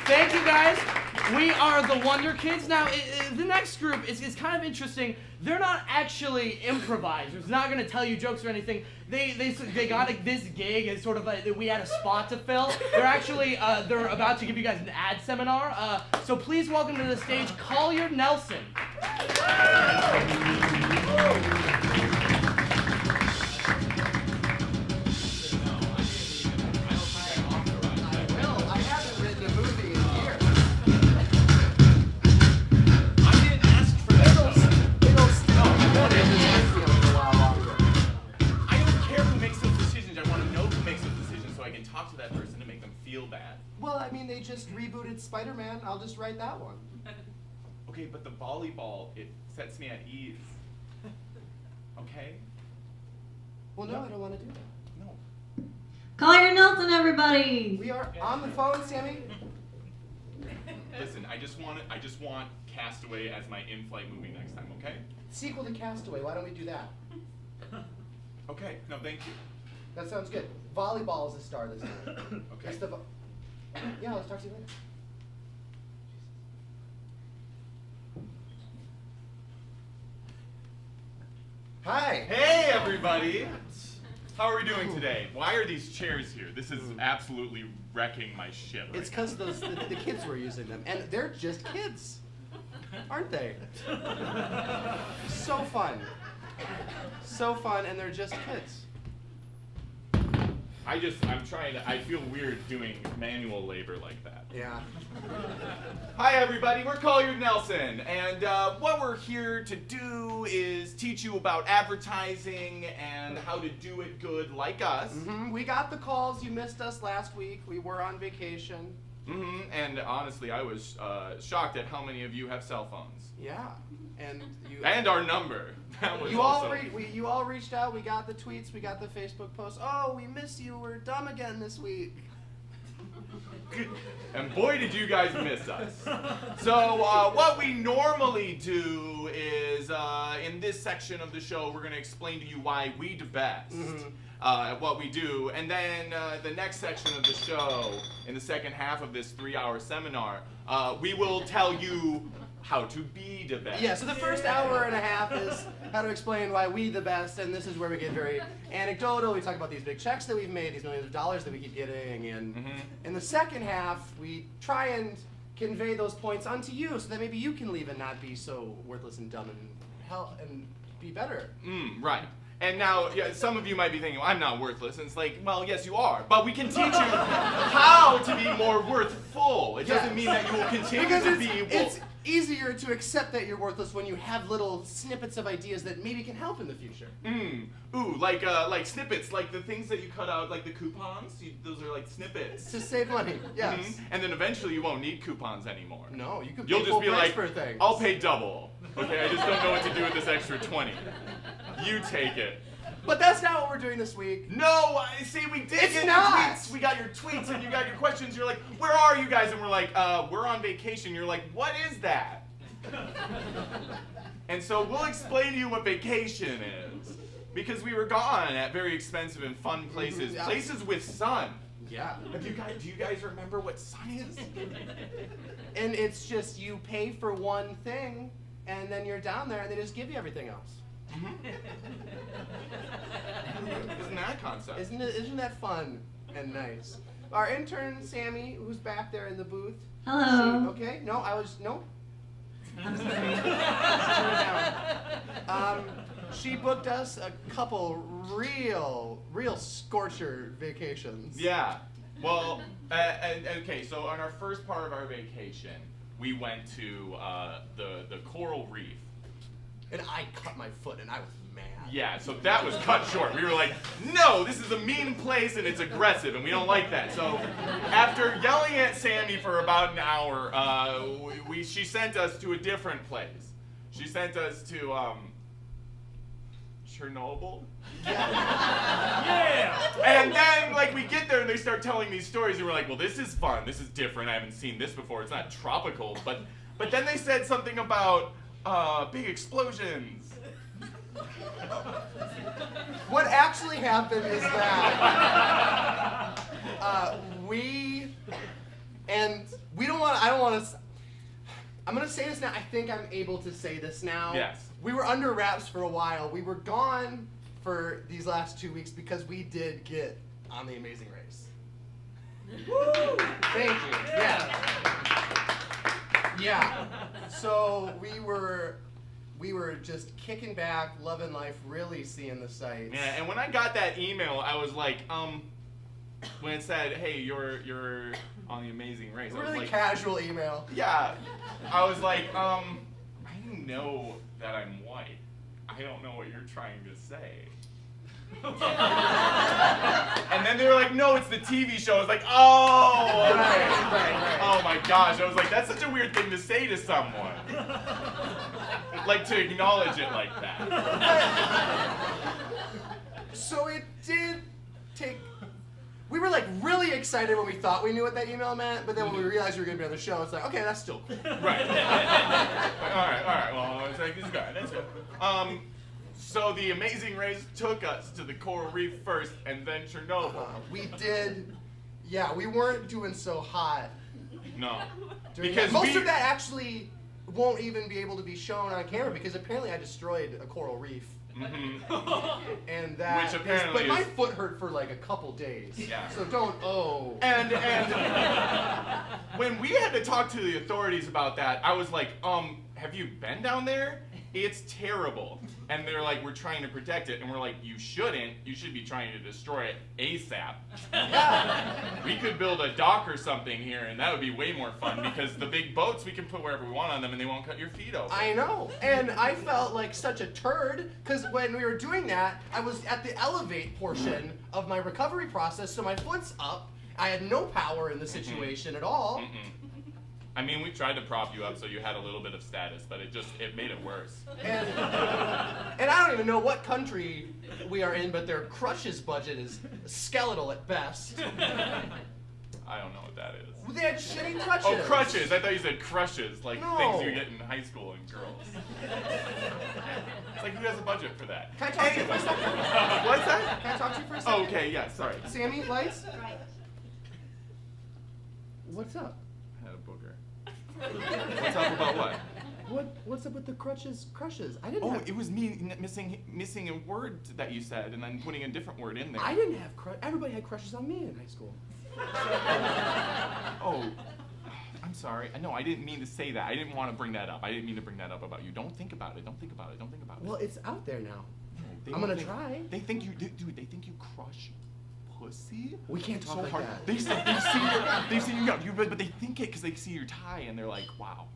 Thank you, guys. We are the Wonder Kids. Now, the next group is kind of interesting. They're not actually improvisers. They're not going to tell you jokes or anything. They got this gig. It's sort of like we had a spot to fill. They're actually they're about to give you guys an ad seminar. So please welcome to the stage Collier Nelson. They just rebooted Spider-Man. I'll just write that one. Okay, but the volleyball, it sets me at ease. Okay? Well, no, I don't want to do that. No. Collier Nelson, everybody! We are on the phone, Sammy. Listen, I just want Castaway as my in-flight movie next time, okay? Sequel to Castaway. Why don't we do that? Okay, no, thank you. That sounds good. Volleyball is the star this time. Okay. Yeah, let's talk to you later. Hi. Hey, everybody. How are we doing today? Why are these chairs here? This is absolutely wrecking my ship. It's because the kids were using them, and they're just kids, aren't they? So fun. So fun, and they're just kids. I feel weird doing manual labor like that. Yeah. Hi everybody, we're Collier Nelson, and what we're here to do is teach you about advertising and how to do it good like us. Mm-hmm. We got the calls, you missed us last week, we were on vacation. Mm-hmm. And honestly, I was shocked at how many of you have cell phones. Yeah, and you... And our number. That was you all reached out, we got the tweets, we got the Facebook posts. Oh, we miss you, we're dumb again this week. And boy, did you guys miss us. So what we normally do is, in this section of the show, we're going to explain to you why we the best at what we do. And then the next section of the show, in the second half of this 3-hour seminar, we will tell you how to be the best. Yeah, so the first hour and a half is how to explain why we the best, and this is where we get very anecdotal. We talk about these big checks that we've made, these millions of dollars that we keep getting, and in the second half, we try and convey those points onto you so that maybe you can leave and not be so worthless and dumb and be better. Right. And now, yeah, some of you might be thinking, well, I'm not worthless. And it's like, well, yes, you are. But we can teach you how to be more worthful. It doesn't mean that you will continue to be... It's easier to accept that you're worthless when you have little snippets of ideas that maybe can help in the future. Ooh, like snippets, like the things that you cut out, like the coupons. Those are like snippets. To save money, yes. And then eventually you won't need coupons anymore. No, you can pay You'll just full be price like, for things. I'll pay double. Okay, I just don't know what to do with this extra 20. You take it. But that's not what we're doing this week. No, see, we did get your tweets. We got your tweets and you got your questions. You're like, where are you guys? And we're like, we're on vacation. You're like, what is that? And so we'll explain to you what vacation is. Because we were gone at very expensive and fun places. Places with sun. Yeah. Do you guys remember what sun is? And it's just you pay for one thing, and then you're down there, and they just give you everything else. Isn't that a concept? Isn't that fun and nice? Our intern, Sammy, who's back there in the booth. Hello. Okay, no, no. She booked us a couple real scorcher vacations. Yeah. Well, okay, so on our first part of our vacation, we went to the coral reef. And I cut my foot, and I was mad. Yeah, so that was cut short. We were like, no, this is a mean place, and it's aggressive, and we don't like that. So after yelling at Sammy for about an hour, she sent us to a different place. She sent us to Chernobyl. Yeah. And then, like, we get there, and they start telling these stories, and we're like, well, this is fun. This is different. I haven't seen this before. It's not tropical. But then they said something about big explosions. What actually happened is that we And we don't want. I don't want to. I'm gonna say this now. I think I'm able to say this now. Yes. We were under wraps for a while. We were gone for these last 2 weeks because we did get on The Amazing Race. Woo! Thank you. Yeah. So we were just kicking back, loving life, really seeing the sights. Yeah, and when I got that email, I was like, when it said, "Hey, you're on The Amazing Race," I was Really like, casual email. yeah, I was like, I know that I'm white. I don't know what you're trying to say. And then they were like, "No, it's the TV show." I was like, "Oh, okay." Right. Oh my gosh, I was like, that's such a weird thing to say to someone. Like to acknowledge it like that. So it did take. We were like really excited when we thought we knew what that email meant, but then when we realized we were gonna be on the show, it's like, okay, that's still cool. Right. All right. Well, it's like this guy. That's good. So the Amazing Race took us to the coral reef first, and then Chernobyl. We did. Yeah, we weren't doing so hot. No. During Because that. Most of that actually won't even be able to be shown on camera because apparently I destroyed a coral reef. Mhm. And that. Which apparently but my is- foot hurt for like a couple days. Yeah. So don't. Oh. And when we had to talk to the authorities about that, I was like, have you been down there? It's terrible. And they're like, we're trying to protect it. And we're like, you shouldn't. You should be trying to destroy it ASAP. We could build a dock or something here, and that would be way more fun because the big boats, we can put wherever we want on them, and they won't cut your feet open. I know. And I felt like such a turd because when we were doing that, I was at the elevate portion of my recovery process, so my foot's up. I had no power in the situation at all. I mean, we tried to prop you up so you had a little bit of status, but it made it worse. And I don't even know what country we are in, but their crushes budget is skeletal at best. I don't know what that is. They had shitty crutches. Oh, crutches. I thought you said crushes, like No. things you get in high school and girls. It's like, who has a budget for that? Can I talk to you for a second? What's that? Can I talk to you for a Oh, second? okay, yeah, sorry. Sammy, lights? Right. What's up? I had a booger. What's up about what? What's up with the crushes? I didn't Oh, have. it was me missing a word that you said and then putting a different word in there. I didn't have everybody had crushes on me in high school. Oh, I'm sorry. No, I didn't mean to say that. I didn't want to bring that up. I didn't mean to bring that up about you. Don't think about it. Don't think about it. Don't think about it. Well, it's out there now. They I'm don't gonna think- try. They think you, dude. They think you crush pussy. We can't talk so like hard. that. They see you, but they think it because they see your tie and they're like, wow,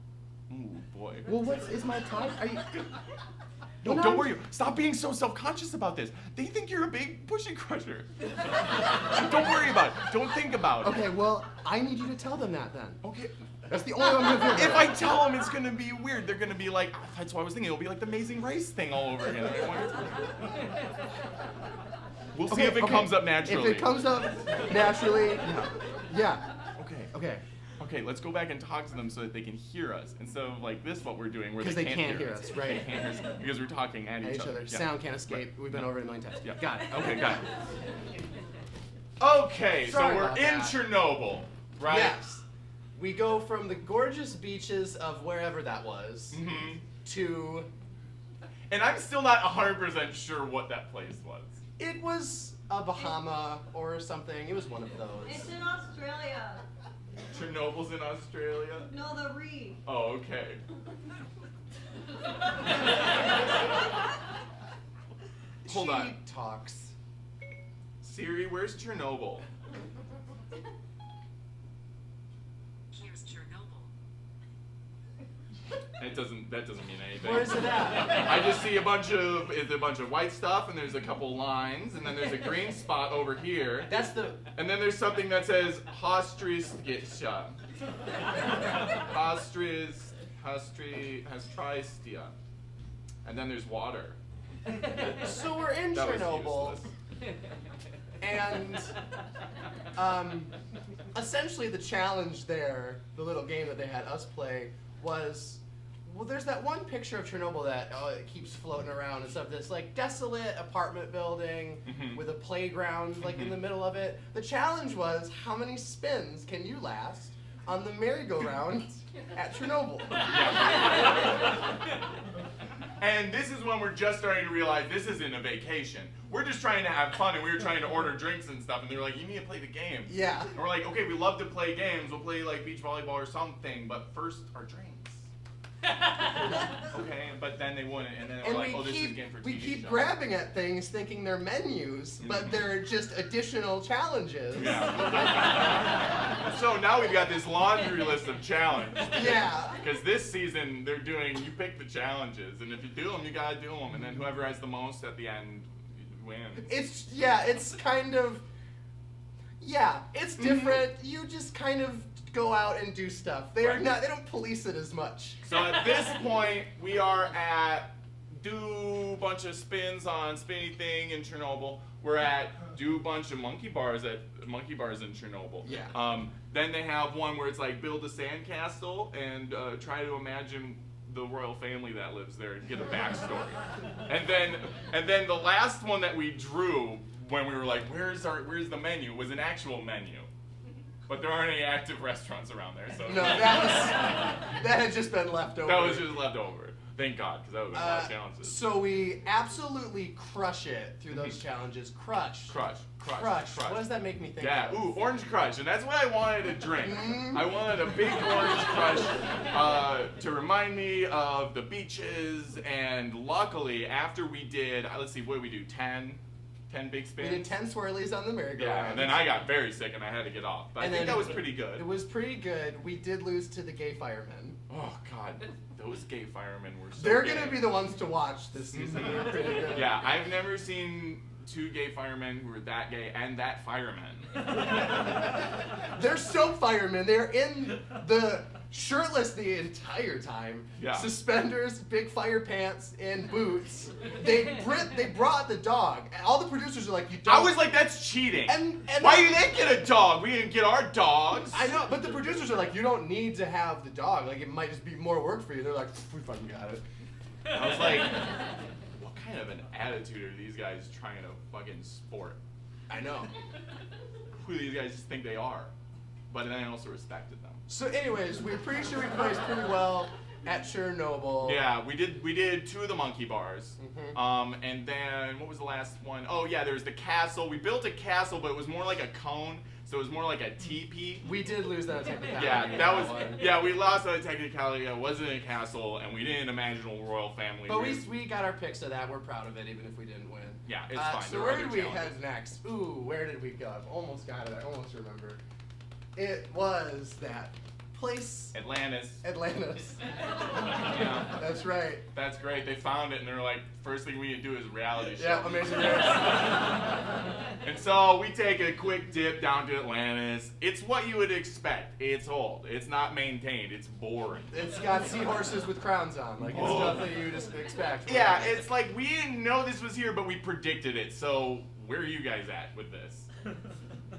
ooh boy. Well, is my tie? Are you? No, Well, don't now- worry. Stop being so self-conscious about this. They think you're a big pussy crusher. Don't worry about it. Don't think about it. Okay, well, I need you to tell them that then. Okay. That's the only way I'm gonna do it. If I tell them it's gonna be weird, they're gonna be like, "Ah, that's what I was thinking. It'll be like the Amazing Race thing all over again. We'll see if it comes up naturally. If it comes up naturally, yeah. Okay. Okay, let's go back and talk to them so that they can hear us instead of like this, what we're doing, where 'Cause they they can't hear us, right. They can't hear us because we're talking at At each other. Yeah. Sound can't escape. We've been over it a million times. Yeah. Got it. Okay, got it. Okay, Sorry so we're about in that. Chernobyl, right? Yes. We go from the gorgeous beaches of wherever that was Mm-hmm. to. And I'm still not 100% sure what that place was. It was a Bahama or something. It was one of It's those. in Australia. Chernobyl's in Australia? No, the reef. Oh, okay. Hold She on. talks. Siri, where's Chernobyl? Here's Chernobyl. That doesn't mean anything. Where is it at? I just see it's a bunch of white stuff, and there's a couple lines, and then there's a green spot over here, That's the. and then there's something that says Hastristia. Hastristia. And then there's water. So we're in That was Chernobyl. useless. And essentially the challenge there, the little game that they had us play, was, well, there's that one picture of Chernobyl that it keeps floating around and stuff. This like desolate apartment building Mhm. with a playground like in the middle of it. The challenge was, how many spins can you last on the merry-go-round at Chernobyl. And this is when we're just starting to realize this isn't a vacation. We're just trying to have fun, and we were trying to order drinks and stuff, and they were like, you need to play the game. Yeah. And we're like, okay, we love to play games. We'll play like beach volleyball or something, but first our drinks. Okay, but then they wouldn't, and then we're And like, oh, this is game for TV we keep show. grabbing at things thinking they're menus, but they're just additional challenges. Yeah. So now we've got this laundry list of challenges. Yeah. Because this season they're doing, you pick the challenges, and if you do them, you gotta do them, and then whoever has the most at the end wins. It's kind of, it's different. You just kind of go out and do stuff. They don't police it as much. So at this point, we are at do a bunch of spins on Spinny Thing in Chernobyl. We're at do a bunch of monkey bars in Chernobyl. Yeah. Then they have one where it's like build a sandcastle and try to imagine the royal family that lives there and get a backstory. and then the last one that we drew when we were like, where's the menu, was an actual menu. But there aren't any active restaurants around there, so No, that had just been left over. that was just left over. Thank God, because that would have been a lot of challenges. So we absolutely crush it through those challenges. Crush. Crush. What does that make me think Yeah, of? ooh, orange crush, and that's what I wanted to drink. I wanted a big orange crush to remind me of the beaches, and luckily, after we did, let's see, what did we do, 10 big We spins? did 10 swirlies on the merry-go-round. Yeah, and then I got very sick and I had to get off. But I think that was pretty good. It was pretty good. We did lose to the gay firemen. Oh, God, those gay firemen were so They're gay. going to be the ones to watch this season. They're pretty good. Yeah, I've never seen two gay firemen who were that gay and that firemen. They're so firemen. They're in the shirtless the entire time. Yeah. Suspenders, big fire pants, and boots. They brought the dog. All the producers are like, you don't. I was like, that's cheating. And Why do they get a dog? We didn't get our dogs. I know, but the producers are like, you don't need to have the dog. Like, it might just be more work for you. They're like, we fucking got it. I was like, what kind of an attitude are these guys trying to fucking sport? I know. Who do these guys just think they are? But then I also respected them. So anyways, we're pretty sure we placed pretty well at Chernobyl. Yeah, we did two of the monkey bars. And then what was the last one? Oh yeah, there's the castle. We built a castle, but it was more like a cone, so it was more like a teepee. We did lose that technicality. Yeah, that was we lost that technicality. It wasn't a castle, and we didn't imagine a royal family. But we got our picks of that. We're proud of it, even if we didn't win. Yeah, it's fine. So There were where other did we challenges. head next? Ooh, where did we go? I've almost got it. I almost remember. It was that place, Atlantis. Atlantis. Yeah, That's right. that's great. They found it, and they're like, first thing we need to do is reality show. Yeah, Amazing Race. And so we take a quick dip down to Atlantis. It's what you would expect. It's old. It's not maintained. It's boring. It's got seahorses with crowns on. Like, it's stuff that you just expect. Yeah, it's like we didn't know this was here, but we predicted it. So where are you guys at with this?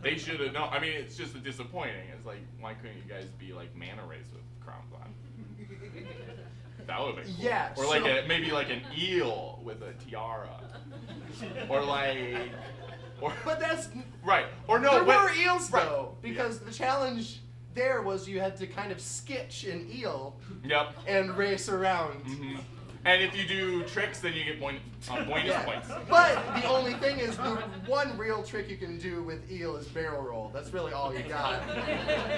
They should have known. I mean, it's just disappointing. It's like, why couldn't you guys be like manta rays with crowns on? That would have been cool. Yeah, Or like so- maybe like an eel with a tiara. Or like, But that's right. Or no, there but- were eels right. though, because the challenge there was you had to kind of sketch an eel Yep. and race around. hmm And if you do tricks, then you get bonus points. But the only thing is, the one real trick you can do with eel is barrel roll. That's really all you got.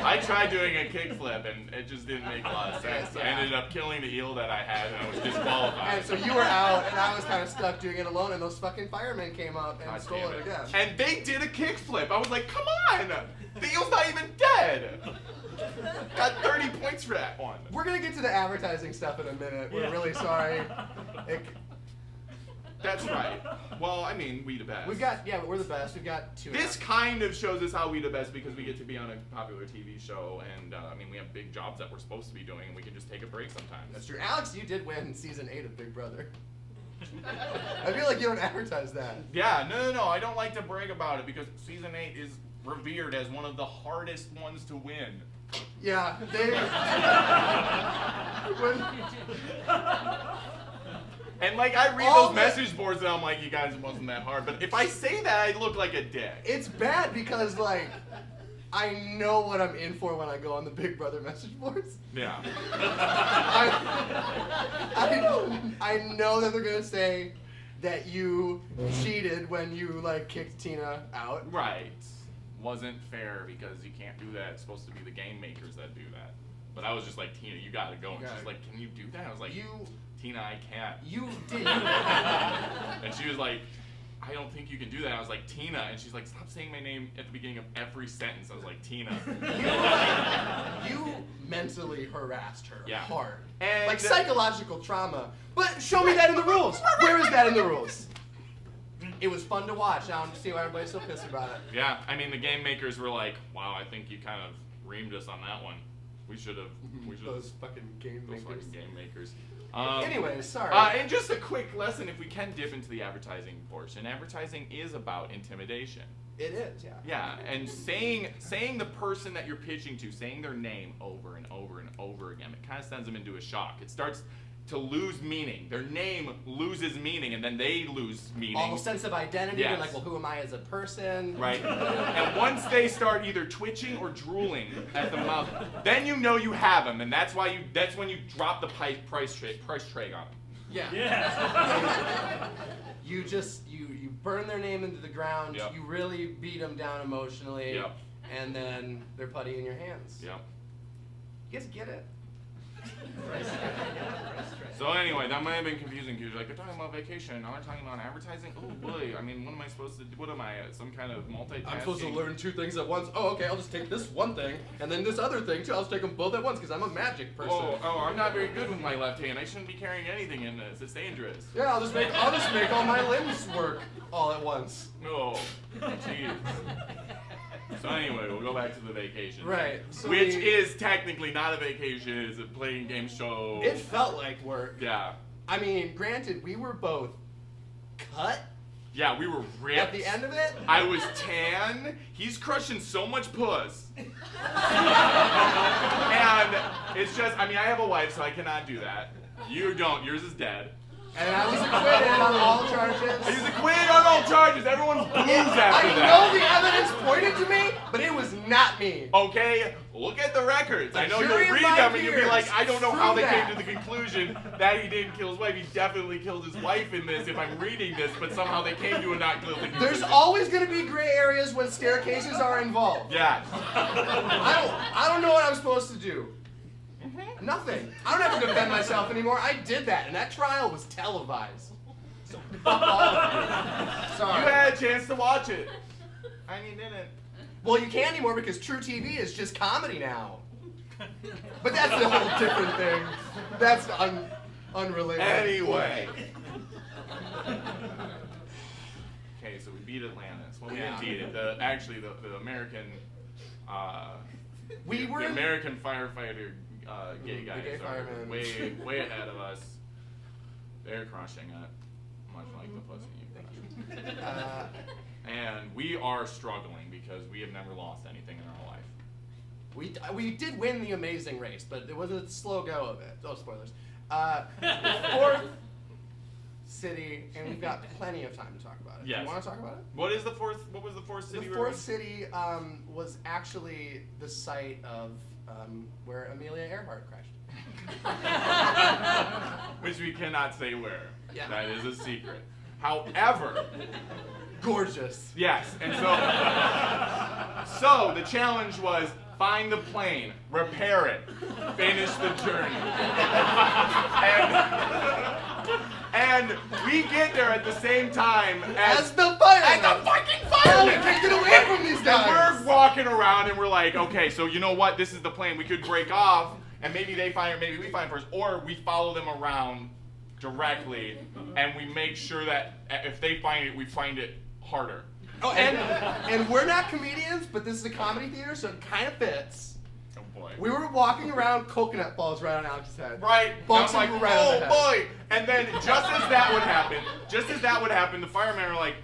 I tried doing a kickflip, and it just didn't make a lot of sense. I Yeah. ended up killing the eel that I had, and I was disqualified. And so you were out, and I was kind of stuck doing it alone, and those fucking firemen came up and God stole damn it it. again. And they did a kickflip. I was like, come on! The eel's not even dead! Got 30 points for that one. We're gonna get to the advertising stuff in a minute. We're really sorry. That's right. Well, I mean, we the best. We're the best. We've got two. This kind of shows us how we the best because we get to be on a popular TV show, and I mean, we have big jobs that we're supposed to be doing, and we can just take a break sometimes. That's true. Alex, you did win season 8 of Big Brother. I feel like you don't advertise that. Yeah, no. I don't like to brag about it because season 8 is revered as one of the hardest ones to win. Yeah, they. And like I read All those message boards and I'm like, you guys, it wasn't that hard. But if I say that, I look like a dick. It's bad because like I know what I'm in for when I go on the Big Brother message boards. Yeah. I know that they're gonna say that you cheated when you like kicked Tina out. Right. Wasn't fair because you can't do that. It's supposed to be the game makers that do that. But I was just like, Tina, you gotta go. And Okay. she's like, can you do that? I was like, You Tina, I can't. you did. And she was like, I don't think you can do that. I was like, Tina. And she's like, stop saying my name at the beginning of every sentence. I was like, Tina. You mentally harassed her Yeah. hard. And like psychological trauma. But show me that in the rules. Where is that in the rules? It was fun to watch. I don't see why everybody's so pissed about it. Yeah, I mean, the game makers were like, wow, I think you kind of reamed us on that one. We should have. Those fucking game Those makers. fucking game makers. Anyways, sorry. And just a quick lesson, if we can dip into the advertising portion. Advertising is about intimidation. It is, yeah. Yeah, and saying the person that you're pitching to, saying their name over and over and over again, it kind of sends them into a shock. It starts to lose meaning. Their name loses meaning, and then they lose meaning. All sense of identity. Yes. And like, well, who am I as a person? Right. And once they start either twitching or drooling at the mouth, then you know you have them, and that's when you drop the price tag on them. Yeah. You burn their name into the ground. Yep. You really beat them down emotionally. Yep. And then they're putty in your hands. Yep. You guys get it? So anyway, that might have been confusing because you're like, they're talking about vacation, now they're talking about advertising? Oh boy, I mean, what am I supposed to do? What am I, some kind of multitasking? I'm supposed to learn two things at once. Oh, okay, I'll just take this one thing, and then this other thing too. I'll just take them both at once because I'm a magic person. Oh, I'm not very good with my left hand. I shouldn't be carrying anything in this. It's dangerous. Yeah, I'll just make all my limbs work all at once. Oh, jeez. So anyway, we'll go back to the vacation. Right. So Which is technically not a vacation, it's a playing game show. It felt like work. Yeah. I mean, granted, we were both cut Yeah, we were ripped. at the end of it. I was tan. He's crushing so much puss. And it's just, I mean, I have a wife, so I cannot do that. You don't. Yours is dead. And I was acquitted on all charges. He's acquitted on all charges. Everyone boos after I that. know the evidence pointed to me, but it was not me. Okay, look at the records. The I know jury you'll of read my them and you'll be peers like, I don't know how they prove came that. to the conclusion that he didn't kill his wife. He definitely killed his wife in this if I'm reading this, but somehow they came to a not guilty conclusion. There's always going to be gray areas when staircases are involved. Yeah. I don't know what I'm supposed to do. Nothing. I don't have to defend myself anymore. I did that, and that trial was televised. So fuck all of you. Sorry. You had a chance to watch it. And you didn't. Well, you can't anymore because True TV is just comedy now. But that's a whole different thing. That's unrelated. Anyway. Okay, so we beat Atlantis. Well, we Yeah. didn't beat it. The American, We were the American firefighter gay guys gay are firemen. way ahead of us. They're crushing it, much like the pussy. And we are struggling because we have never lost anything in our life. we did win the Amazing Race, but it was a slow go of it. Oh, spoilers. Fourth city, and we've got plenty of time to talk about it. Yes. You want to talk about it? What was the fourth city? The fourth city was actually the site of where Amelia Earhart crashed. Which we cannot say where. Yeah. That is a secret. However, Gorgeous. yes, and so the challenge was find the plane, repair it, finish the journey. And we get there at the same time As the firemen. as the fucking Oh, firemen. take it away from these And guys. we're walking around and we're like, okay, so you know what? This is the plane. We could break off and maybe they find it, maybe we find it first, or we follow them around directly and we make sure that if they find it, we find it harder. Oh, and we're not comedians, but this is a comedy theater, so it kind of fits. Oh boy. We were walking around, coconut balls right on Alex's head. Right. Bonks I'm like, him right on the oh head. boy. And then just as that would happen, the firemen are like,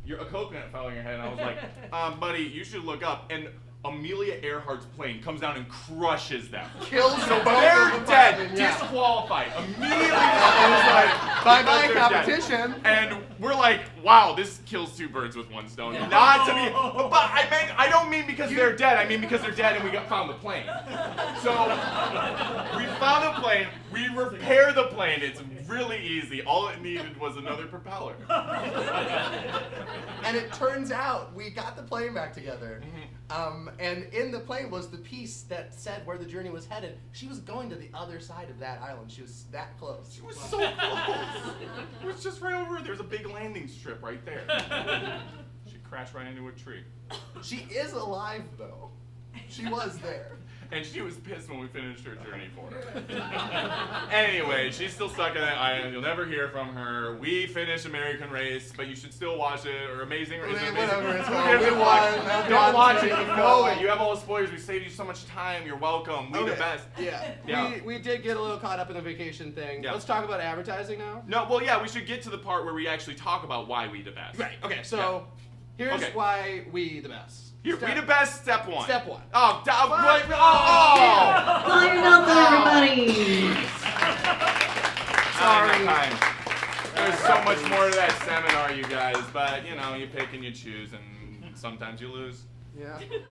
you're a coconut fell on your head. And I was like, buddy, you should look up. And Amelia Earhart's plane comes down and crushes them. Kills So both they're of them. dead, Yeah. disqualified, immediately. Bye-bye because they're dead. competition. And we're like, wow, this kills two birds with one stone. Not to be, but I don't mean because they're dead. I mean because they're dead and we found the plane. So we found the plane. We repair the plane. It's really easy. All it needed was another propeller. And it turns out we got the plane back together. And in the plane was the piece that said where the journey was headed. She was going to the other side of that island. She was that close. It was so close. It was just right over. There's a big landing strip right there. She crashed right into a tree. She is alive though. She was there. And she was pissed when we finished her journey for her. Anyway, she's still stuck in that island. You'll never hear from her. We finished American Race, but you should still watch it. Or Amazing Race. Whatever it's Who called. gives We a fuck? won. Don't watch it. You know it. You have all the spoilers. We saved you so much time. You're welcome. We the best. Yeah. Yeah. We did get a little caught up in the vacation thing. Yeah. Let's talk about advertising now. No, well, yeah, we should get to the part where we actually talk about why we the best. Right. Okay. So here's Okay. why we the best. Here, we the best. Step one. Step one. Oh, wait, Call your number, everybody. Sorry. There's so much more to that seminar, you guys, but you know, you pick and you choose, and sometimes you lose. Yeah.